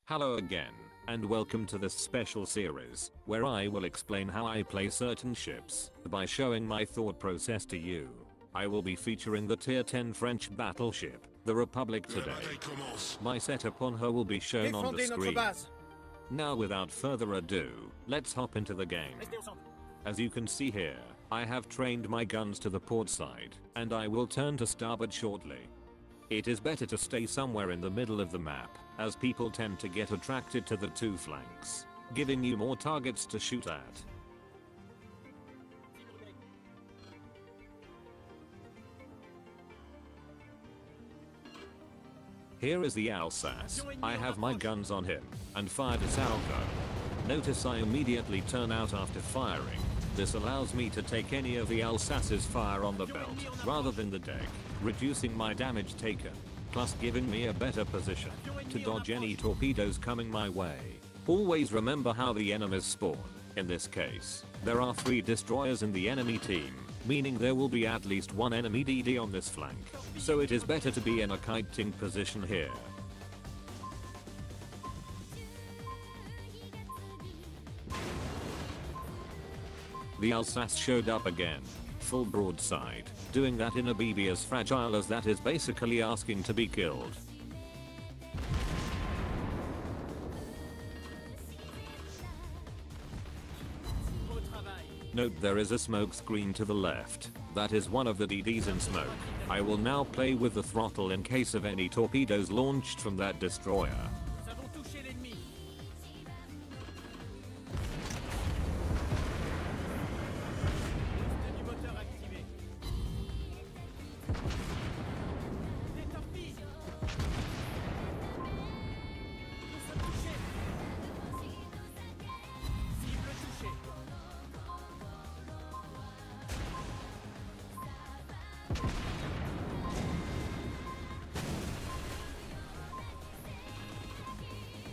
Hello again, and welcome to this special series, where I will explain how I play certain ships, by showing my thought process to you. I will be featuring the tier 10 French battleship, the Republic today. My setup on her will be shown on the screen. Now without further ado, let's hop into the game. As you can see here, I have trained my guns to the port side, and I will turn to starboard shortly. It is better to stay somewhere in the middle of the map, as people tend to get attracted to the two flanks, giving you more targets to shoot at. Here is the Alsace. I have my guns on him, and fired a salvo. Notice I immediately turn out after firing. This allows me to take any of the Alsace's fire on the belt, rather than the deck, reducing my damage taken, plus giving me a better position to dodge any torpedoes coming my way. Always remember how the enemies spawn. In this case, there are 3 destroyers in the enemy team, meaning there will be at least 1 enemy DD on this flank, so it is better to be in a kiting position here. The Alsace showed up again, full broadside, doing that in a BB as fragile as that is basically asking to be killed. Note there is a smoke screen to the left, that is one of the DDs in smoke. I will now play with the throttle in case of any torpedoes launched from that destroyer.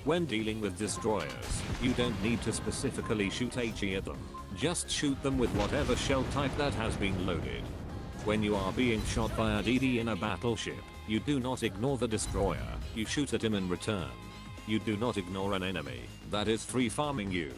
When dealing with destroyers, you don't need to specifically shoot HE at them, just shoot them with whatever shell type that has been loaded. When you are being shot by a DD in a battleship, you do not ignore the destroyer, you shoot at him in return. You do not ignore an enemy that is free farming you.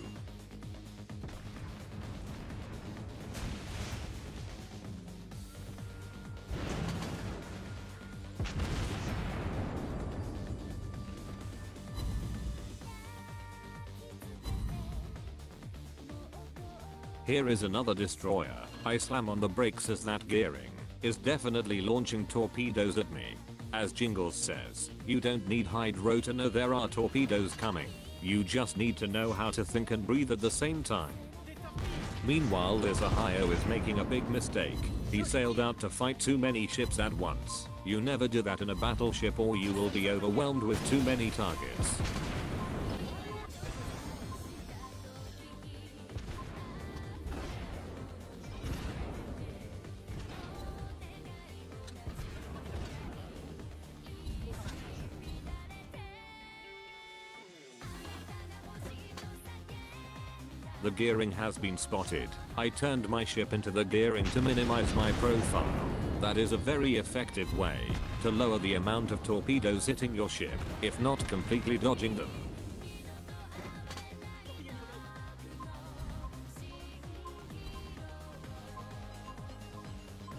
Here is another destroyer. I slam on the brakes as that gearing is definitely launching torpedoes at me. As Jingles says, you don't need hydro to know there are torpedoes coming. You just need to know how to think and breathe at the same time. Meanwhile, this Ohio is making a big mistake. He sailed out to fight too many ships at once. You never do that in a battleship or you will be overwhelmed with too many targets. The gearing has been spotted. I turned my ship into the gearing to minimize my profile. That is a very effective way to lower the amount of torpedoes hitting your ship, if not completely dodging them.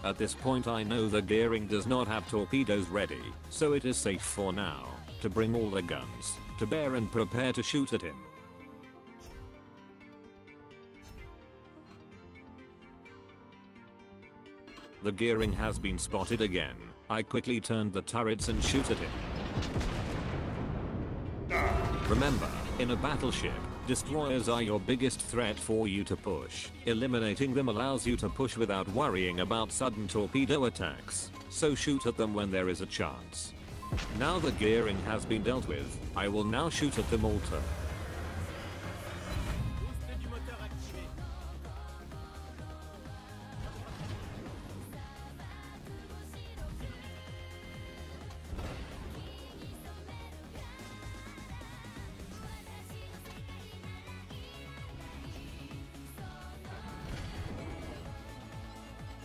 At this point I know the gearing does not have torpedoes ready, so it is safe for now to bring all the guns to bear and prepare to shoot at him. The gearing has been spotted again. I quickly turned the turrets and shoot at him. Remember, in a battleship, destroyers are your biggest threat for you to push. Eliminating them allows you to push without worrying about sudden torpedo attacks, so shoot at them when there is a chance. Now the gearing has been dealt with, I will now shoot at the mortar.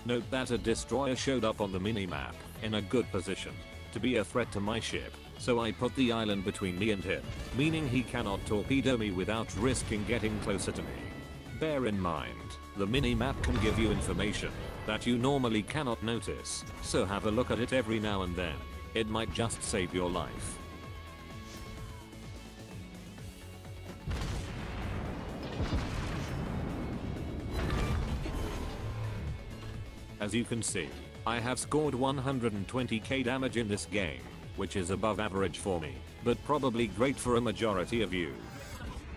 Note that a destroyer showed up on the minimap, in a good position to be a threat to my ship, so I put the island between me and him, meaning he cannot torpedo me without risking getting closer to me. Bear in mind, the mini-map can give you information that you normally cannot notice, so have a look at it every now and then. It might just save your life. As you can see, I have scored 120k damage in this game, which is above average for me, but probably great for a majority of you.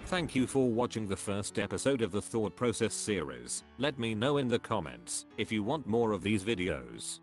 Thank you for watching the first episode of the Thought Process series. Let me know in the comments if you want more of these videos.